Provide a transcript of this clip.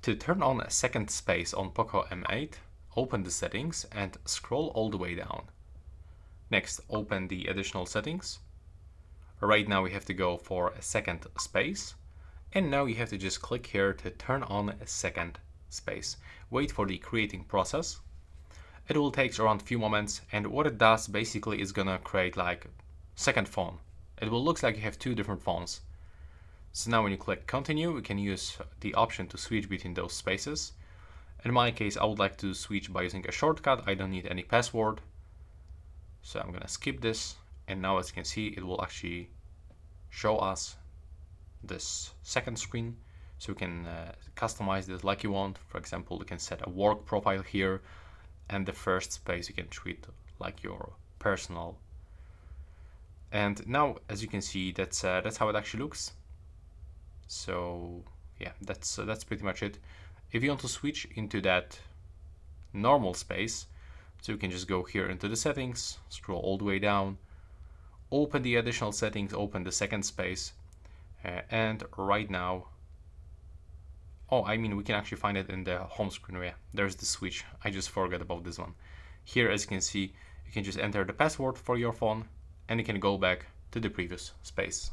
To turn on a second space on Poco M8, open the settings and scroll all the way down. Next, open the additional settings. Right now we have to go for a second space. And now you have to just click here to turn on a second space. Wait for the creating process. It will take around a few moments, and what it does basically is gonna create like second phone. It will look like you have two different phones. So now when you click continue, we can use the option to switch between those spaces. In my case, I would like to switch by using a shortcut. I don't need any password. So I'm gonna skip this. And now as you can see, it will actually show us this second screen. So we can customize this like you want. For example, you can set a work profile here. And the first space you can treat like your personal. And now, as you can see, that's how it actually looks. So yeah, that's pretty much it. If you want to switch into that normal space, so you can just go here into the settings, scroll all the way down, open the additional settings, open the second space, and right now, we can actually find it in the home screen. Yeah, there's the switch. I just forgot about this one. Here, as you can see, you can just enter the password for your phone, and you can go back to the previous space.